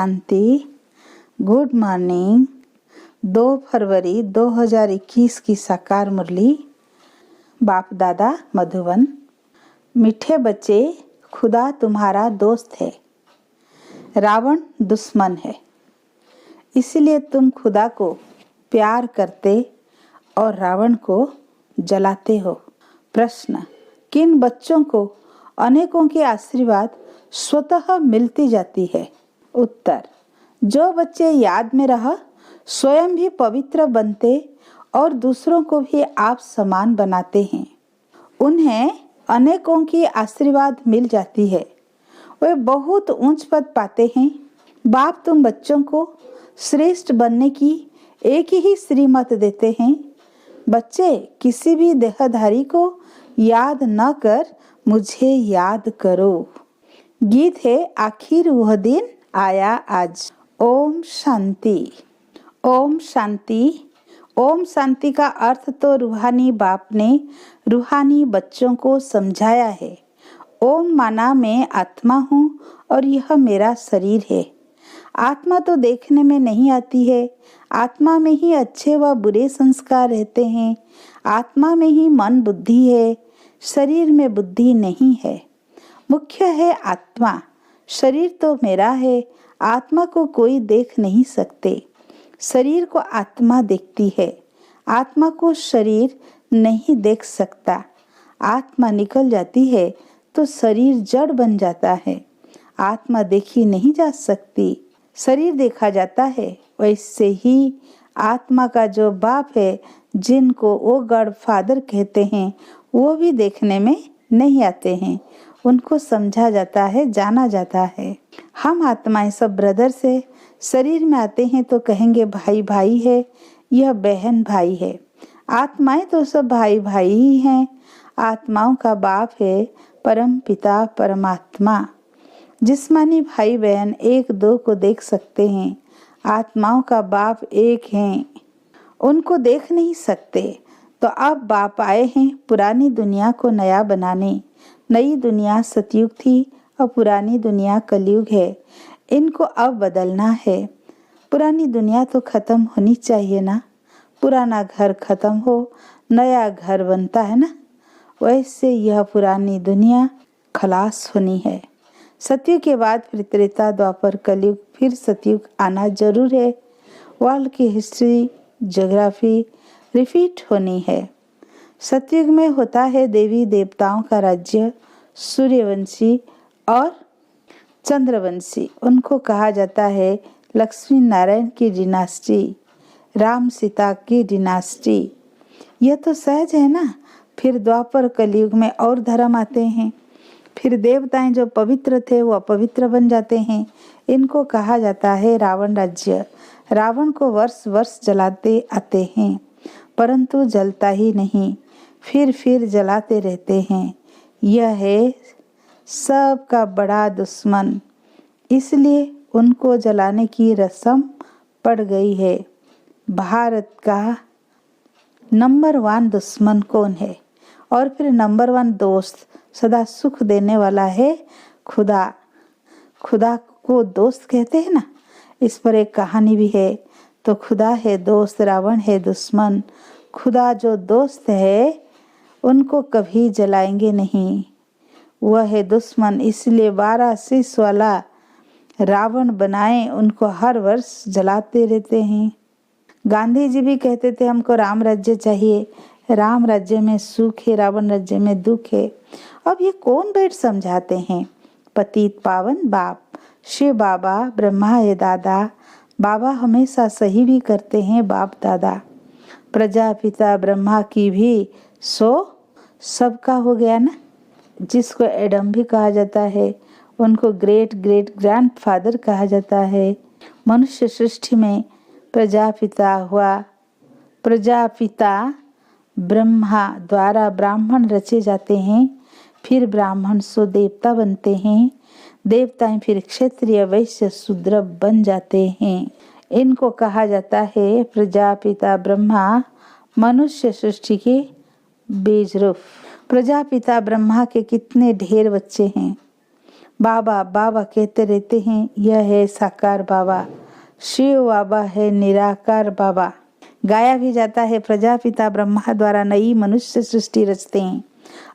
शांति। Good morning. 2 फरवरी 2021 की साकार मुरली। बाप दादा मधुबन। मीठे बच्चे, खुदा तुम्हारा दोस्त है, रावण दुश्मन है। इसलिए तुम खुदा को प्यार करते और रावण को जलाते हो। प्रश्न: किन बच्चों को अनेकों के आशीर्वाद स्वतः मिलती जाती है? उत्तर: जो बच्चे याद में रह स्वयं भी पवित्र बनते और दूसरों को भी आप समान बनाते हैं, उन्हें अनेकों की आशीर्वाद मिल जाती है। वे बहुत ऊंच पद पाते हैं। बाप तुम बच्चों को श्रेष्ठ बनने की एक ही श्रीमत देते हैं। बच्चे, किसी भी देहधारी को याद न कर मुझे याद करो। गीत है आखिर वह दिन आया आज। ओम शांति। ओम शांति। ओम शांति का अर्थ तो रूहानी बाप ने रूहानी बच्चों को समझाया है। ओम माना मैं आत्मा हूँ और यह मेरा शरीर है। आत्मा तो देखने में नहीं आती है। आत्मा में ही अच्छे व बुरे संस्कार रहते हैं। आत्मा में ही मन बुद्धि है, शरीर में बुद्धि नहीं है। मुख्य है आत्मा। शरीर तो मेरा है। आत्मा को कोई देख नहीं सकते। शरीर को आत्मा देखती है। आत्मा को शरीर नहीं देख सकता। आत्मा निकल जाती है तो शरीर जड़ बन जाता है। आत्मा देखी नहीं जा सकती, शरीर देखा जाता है। वैसे ही आत्मा का जो बाप है, जिनको वो गॉड फादर कहते हैं, वो भी देखने में नहीं आते हैं। उनको समझा जाता है, जाना जाता है। हम आत्माएं सब ब्रदर से शरीर में आते हैं तो कहेंगे भाई भाई है, यह बहन भाई है। आत्माएं तो सब भाई भाई ही हैं। आत्माओं का बाप है परम पिता परमात्मा। जिस्मानी भाई बहन एक दो को देख सकते हैं। आत्माओं का बाप एक हैं, उनको देख नहीं सकते। तो अब बाप आए हैं पुरानी दुनिया को नया बनाने। नई दुनिया सतयुग थी और पुरानी दुनिया कलयुग है। इनको अब बदलना है। पुरानी दुनिया तो खत्म होनी चाहिए ना। पुराना घर खत्म हो, नया घर बनता है ना। वैसे यह पुरानी दुनिया खलास होनी है। सतयुग के बाद फिर त्रेता द्वापर कलयुग, फिर सतयुग आना जरूर है। वर्ल्ड की हिस्ट्री ज्योग्राफी रिपीट होनी है। सतयुग में होता है देवी देवताओं का राज्य, सूर्यवंशी और चंद्रवंशी। उनको कहा जाता है लक्ष्मी नारायण की डिनास्टी, राम सीता की डिनास्टी। यह तो सहज है ना। फिर द्वापर कलयुग में और धर्म आते हैं। फिर देवताएं जो पवित्र थे वो अपवित्र बन जाते हैं। इनको कहा जाता है रावण राज्य। रावण को वर्ष वर्ष जलाते आते हैं, परंतु जलता ही नहीं, फिर जलाते रहते हैं। यह है सबका बड़ा दुश्मन। इसलिए उनको जलाने की रस्म पड़ गई है। भारत का नंबर 1 दुश्मन कौन है? और फिर नंबर 1 दोस्त सदा सुख देने वाला है खुदा। खुदा को दोस्त कहते हैं ना। इस पर एक कहानी भी है। तो खुदा है दोस्त, रावण है दुश्मन। खुदा जो दोस्त है उनको कभी जलाएंगे नहीं, वह है दुश्मन। इसलिए 12 शीश वाला रावण बनाए, उनको हर वर्ष जलाते रहते हैं। गांधी जी भी कहते थे हमको राम राज्य चाहिए। राम राज्य में सुख है, रावण राज्य में दुख है। अब ये कौन बैठ समझाते हैं? पतित पावन बाप शिव बाबा, ब्रह्मा है दादा। बाबा हमेशा सही भी करते हैं बाप दादा। प्रजापिता ब्रह्मा की भी सबका हो गया ना। जिसको एडम भी कहा जाता है, उनको ग्रेट ग्रेट ग्रैंडफादर कहा जाता है। मनुष्य सृष्टि में प्रजापिता हुआ। प्रजापिता ब्रह्मा द्वारा ब्राह्मण रचे जाते हैं। फिर ब्राह्मण सो देवता बनते हैं। देवताएं फिर क्षत्रिय वैश्य शूद्र बन जाते हैं। इनको कहा जाता है प्रजापिता ब्रह्मा मनुष्य सृष्टि के बीज रूप। प्रजापिता ब्रह्मा के कितने ढेर बच्चे हैं। बाबा बाबा कहते रहते हैं। यह है साकार बाबा, शिव बाबा है निराकार बाबा। गाया भी जाता है, प्रजापिता ब्रह्मा द्वारा नई मनुष्य सृष्टि रचते हैं।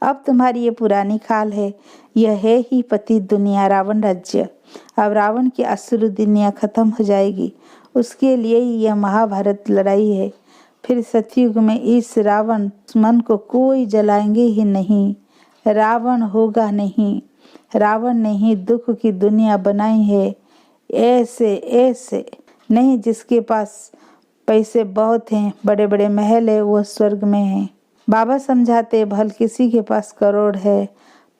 अब तुम्हारी ये पुरानी खाल है, यह है ही पतित दुनिया, रावण राज्य। अब रावण की असुर दुनिया खत्म हो जाएगी, उसके लिए ही यह महाभारत लड़ाई है। फिर सतयुग में इस रावण मन को कोई जलाएंगे ही नहीं, रावण होगा नहीं। रावण ने ही दुख की दुनिया बनाई है, ऐसे ऐसे नहीं। जिसके पास पैसे बहुत हैं, बड़े बड़े महल है, वो स्वर्ग में है। बाबा समझाते, भल किसी के पास करोड़ है,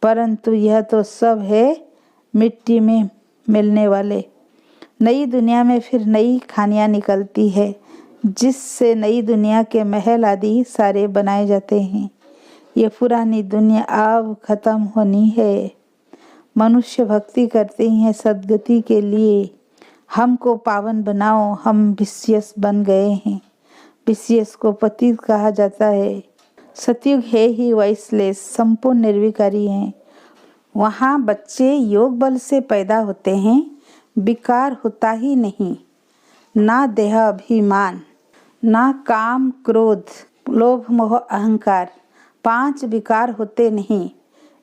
परंतु यह तो सब है मिट्टी में मिलने वाले। नई दुनिया में फिर नई खानियाँ निकलती है, जिससे नई दुनिया के महल आदि सारे बनाए जाते हैं। ये पुरानी दुनिया अब खत्म होनी है। मनुष्य भक्ति करते हैं सद्गति के लिए। हमको पावन बनाओ, हम विशेष बन गए हैं। विशेष को पतित कहा जाता है। सतयुग है ही वैश्लेष, संपूर्ण निर्विकारी हैं। वहाँ बच्चे योग बल से पैदा होते हैं, विकार होता ही नहीं। ना देह अभिमान, ना काम क्रोध लोभ मोह अहंकार, 5 विकार होते नहीं।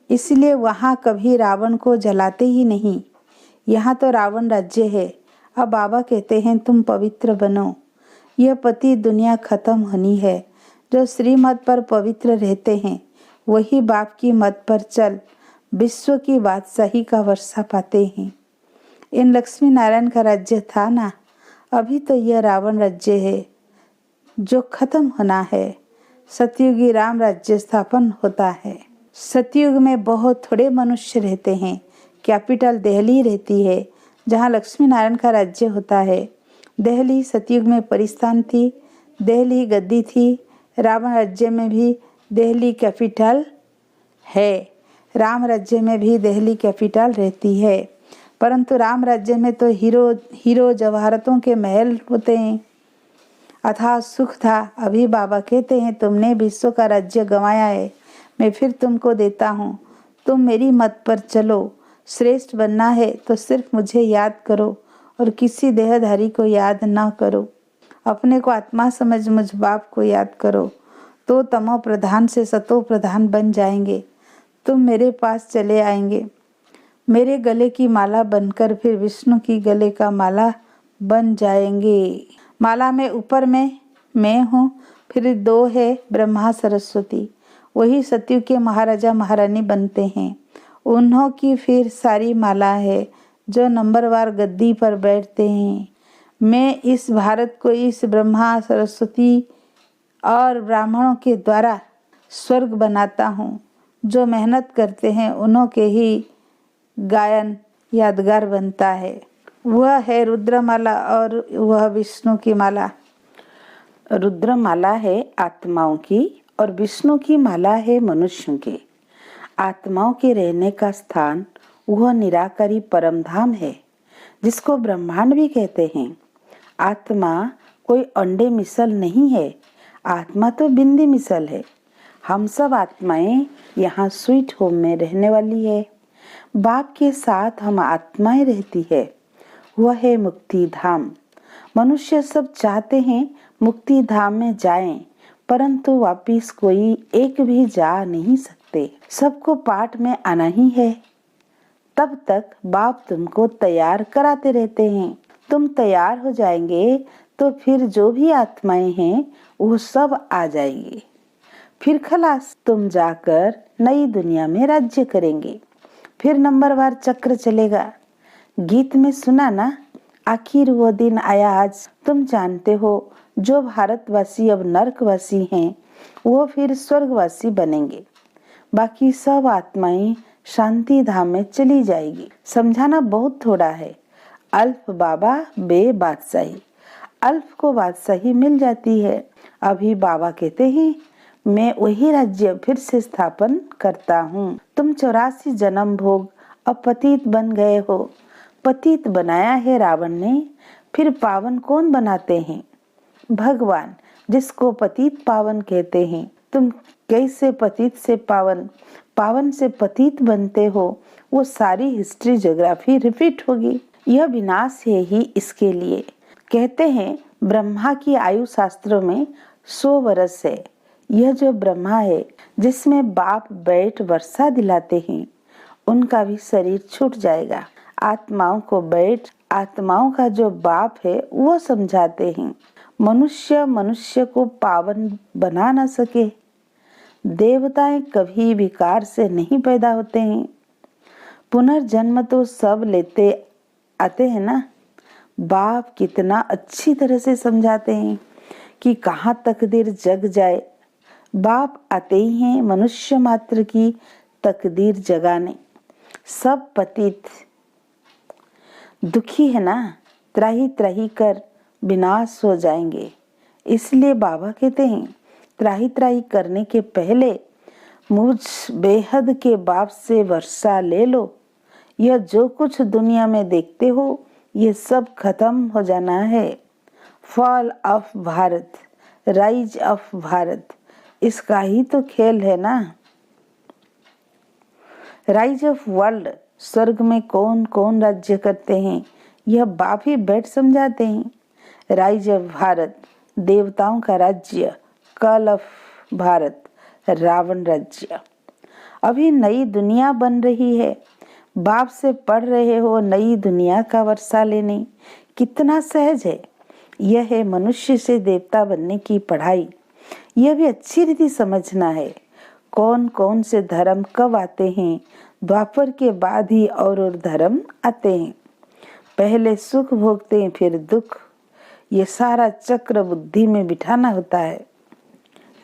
इसलिए वहाँ कभी रावण को जलाते ही नहीं। यहाँ तो रावण राज्य है। अब बाबा कहते हैं तुम पवित्र बनो, यह पति दुनिया खत्म होनी है। जो श्रीमत पर पवित्र रहते हैं वही बाप की मत पर चल विश्व की बादशाही का वर्षा पाते हैं। इन लक्ष्मी नारायण का राज्य था ना, अभी तो यह रावण राज्य है जो खत्म होना है। सतयुगी राम राज्य स्थापन होता है। सतयुग में बहुत थोड़े मनुष्य रहते हैं। कैपिटल दिल्ली रहती है, जहाँ लक्ष्मी नारायण का राज्य होता है। दिल्ली सतयुग में परिस्थान थी, दिल्ली गद्दी थी। रावण राज्य में भी दिल्ली कैपिटल है, राम राज्य में भी दिल्ली कैपिटल रहती है। परंतु राम राज्य में तो हीरो जवाहरतों के महल होते हैं, अथाह सुख था। अभी बाबा कहते हैं तुमने विश्व का राज्य गंवाया है, मैं फिर तुमको देता हूँ। तुम मेरी मत पर चलो। श्रेष्ठ बनना है तो सिर्फ मुझे याद करो और किसी देहधारी को याद ना करो। अपने को आत्मा समझ मुझ बाप को याद करो, तो तमो प्रधान से सतो प्रधान बन जाएंगे। तुम मेरे पास चले आएंगे, मेरे गले की माला बनकर फिर विष्णु की गले का माला बन जाएंगे। माला में ऊपर में मैं हूँ, फिर 2 है ब्रह्मा सरस्वती, वही सतयुग के महाराजा महारानी बनते हैं। उन्हों की फिर सारी माला है जो नंबरवार गद्दी पर बैठते हैं। मैं इस भारत को इस ब्रह्मा सरस्वती और ब्राह्मणों के द्वारा स्वर्ग बनाता हूँ। जो मेहनत करते हैं उन्हों के ही गायन यादगार बनता है। वह है रुद्रमाला और वह विष्णु की माला। रुद्रमाला है आत्माओं की और विष्णु की माला है मनुष्यों की। आत्माओं के रहने का स्थान वह निराकारी परम धाम है, जिसको ब्रह्मांड भी कहते हैं। आत्मा कोई अंडे मिसल नहीं है, आत्मा तो बिंदी मिसल है। हम सब आत्माएं यहाँ स्वीट होम में रहने वाली है। बाप के साथ हम आत्माएं रहती है, वह है मुक्ति धाम। मनुष्य सब चाहते हैं मुक्ति धाम में जाएं, परंतु वापिस कोई एक भी जा नहीं सकते। सबको पाठ में आना ही है। तब तक बाप तुमको तैयार कराते रहते हैं। तुम तैयार हो जाएंगे तो फिर जो भी आत्माएं हैं वो सब आ जाएंगे। फिर खलास, तुम जाकर नई दुनिया में राज्य करेंगे। फिर नंबरवार चक्र चलेगा। गीत में सुना ना, आखिर वो दिन आया आज। तुम जानते हो जो भारतवासी अब नरकवासी हैं वो फिर स्वर्गवासी बनेंगे। बाकी सब आत्माएं शांति धाम में चली जाएगी। समझाना बहुत थोड़ा है। अल्फ बाबा बे बादशाही, अल्फ को बादशाही मिल जाती है। अभी बाबा कहते हैं मैं वही राज्य फिर से स्थापन करता हूँ। तुम 84 जन्म भोग अब पतित बन गए हो। पतित बनाया है रावण ने, फिर पावन कौन बनाते हैं? भगवान, जिसको पतित पावन कहते हैं। तुम कैसे पतित से पावन, पावन से पतित बनते हो, वो सारी हिस्ट्री ज्योग्राफी रिपीट होगी। यह विनाश है ही इसके लिए। कहते हैं ब्रह्मा की आयु शास्त्रों में 100 वर्ष है। यह जो ब्रह्मा है जिसमें बाप बैठ वर्षा दिलाते हैं, उनका भी शरीर छूट जाएगा। आत्माओं को बैठ आत्माओं का जो बाप है वो समझाते हैं। मनुष्य मनुष्य को पावन बना न सके। देवताएं कभी विकार से नहीं पैदा होते हैं। पुनर्जन्म तो सब लेते आते हैं ना। बाप कितना अच्छी तरह से समझाते हैं कि कहाँ तकदीर जग जाए। बाप आते ही हैं मनुष्य मात्र की तकदीर जगाने। सब पतित दुखी है ना, त्राही त्राही कर विनाश हो जाएंगे। इसलिए बाबा कहते हैं त्राही त्राही करने के पहले मुझ बेहद के बाप से वर्षा ले लो। यह जो कुछ दुनिया में देखते हो ये सब खत्म हो जाना है। Fall of Bharat, rise of Bharat, इसका ही तो खेल है ना। राइज ऑफ वर्ल्ड, स्वर्ग में कौन कौन राज्य करते हैं यह बाप ही बैठ समझाते हैं। राइज ऑफ भारत, देवताओं का राज्य। कल ऑफ भारत, रावण राज्य। अभी नई दुनिया बन रही है। बाप से पढ़ रहे हो नई दुनिया का वर्षा लेने, कितना सहज है। यह है मनुष्य से देवता बनने की पढ़ाई। यह भी अच्छी रीति समझना है। कौन कौन से धर्म कब आते हैं, द्वापर के बाद ही और धर्म आते हैं। पहले सुख भोगते हैं फिर दुख। ये सारा चक्र बुद्धि में बिठाना होता है,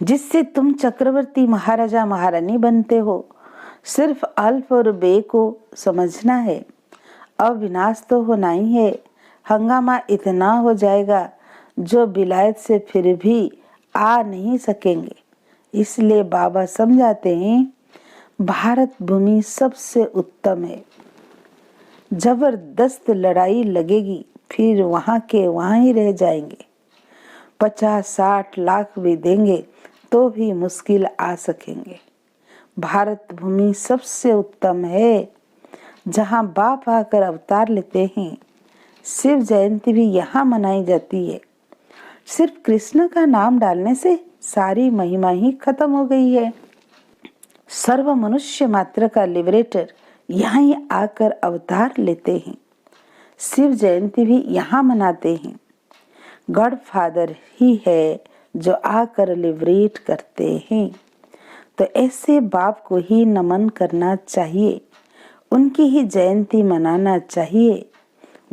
जिससे तुम चक्रवर्ती महाराजा महारानी बनते हो। सिर्फ अल्फ और बे को समझना है। अब विनाश तो होना ही है। हंगामा इतना हो जाएगा जो विलायत से फिर भी आ नहीं सकेंगे। इसलिए बाबा समझाते हैं भारत भूमि सबसे उत्तम है। जबरदस्त लड़ाई लगेगी फिर वहां के वहां ही रह जाएंगे। 50-60 लाख भी देंगे तो भी मुश्किल आ सकेंगे। भारत भूमि सबसे उत्तम है, जहां बाप आकर अवतार लेते हैं। शिव जयंती भी यहाँ मनाई जाती है। सिर्फ कृष्ण का नाम डालने से सारी महिमा ही खत्म हो गई है। सर्व मनुष्य मात्र का लिबरेटर यहाँ ही आकर अवतार लेते हैं। शिव जयंती भी यहाँ मनाते हैं। गॉड फादर ही है जो आकर लिबरेट करते हैं। तो ऐसे बाप को ही नमन करना चाहिए, उनकी ही जयंती मनाना चाहिए।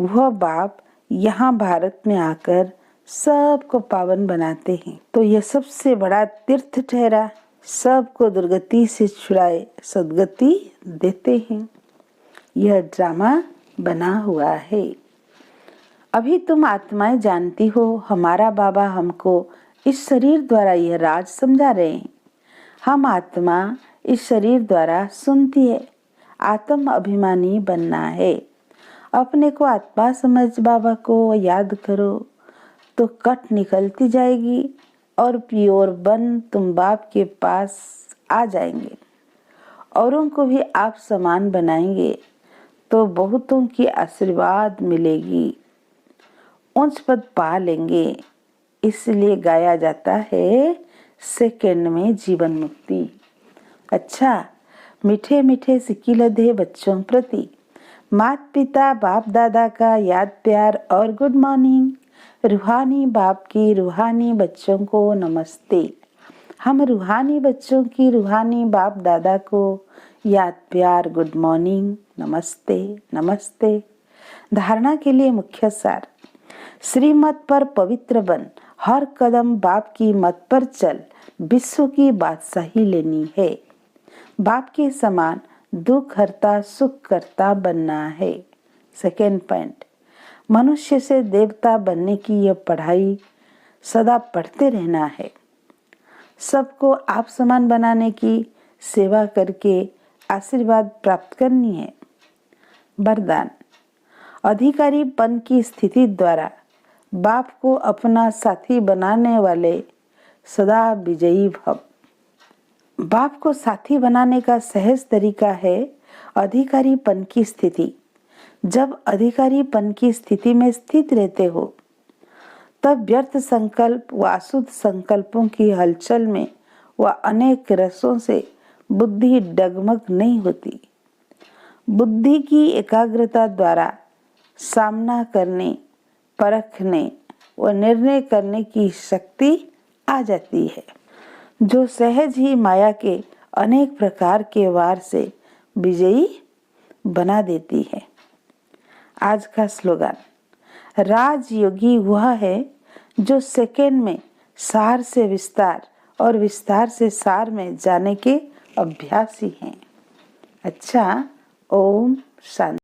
वह बाप यहाँ भारत में आकर सबको पावन बनाते हैं। तो यह सबसे बड़ा तीर्थ ठहरा। सबको दुर्गति से छुड़ाए सदगति देते हैं। यह ड्रामा बना हुआ है। अभी तुम आत्माएं जानती हो हमारा बाबा हमको इस शरीर द्वारा यह राज समझा रहे हैं। हम आत्मा इस शरीर द्वारा सुनती है। आत्म अभिमानी बनना है। अपने को आत्मा समझ बाबा को याद करो तो कट निकलती जाएगी और प्योर बन तुम बाप के पास आ जाएंगे। औरों को भी आप समान बनाएंगे तो बहुतों की आशीर्वाद मिलेगी, उच्च पद पा लेंगे। इसलिए गाया जाता है सेकंड में जीवन मुक्ति। अच्छा, मीठे मीठे सिक्की लदे बच्चों प्रति माता पिता बाप दादा का याद प्यार और गुड मॉर्निंग। रूहानी बाप की रूहानी बच्चों को नमस्ते। हम रूहानी बच्चों की रूहानी बाप दादा को याद प्यार गुड मॉर्निंग नमस्ते नमस्ते। धारणा के लिए मुख्य सार। श्रीमत पर पवित्र बन, हर कदम बाप की मत पर चल, विश्व की बादशाही लेनी है। बाप के समान दुख हरता सुख करता बनना है। सेकेंड पॉइंट, मनुष्य से देवता बनने की यह पढ़ाई सदा पढ़ते रहना है। सबको आप समान बनाने की सेवा करके आशीर्वाद प्राप्त करनी है। वरदान, अधिकारीपन की स्थिति द्वारा बाप को अपना साथी बनाने वाले सदा विजयी भव। बाप को साथी बनाने का सहज तरीका है अधिकारीपन की स्थिति। जब अधिकारीपन की स्थिति में स्थित रहते हो तब व्यर्थ संकल्प व अशुद्ध संकल्पों की हलचल में व अनेक रसों से बुद्धि डगमग नहीं होती। बुद्धि की एकाग्रता द्वारा सामना करने, परखने व निर्णय करने की शक्ति आ जाती है, जो सहज ही माया के अनेक प्रकार के वार से विजयी बना देती है। आज का स्लोगन, राजयोगी वह है जो सेकंड में सार से विस्तार और विस्तार से सार में जाने के अभ्यासी हैं। अच्छा, ओम शांति।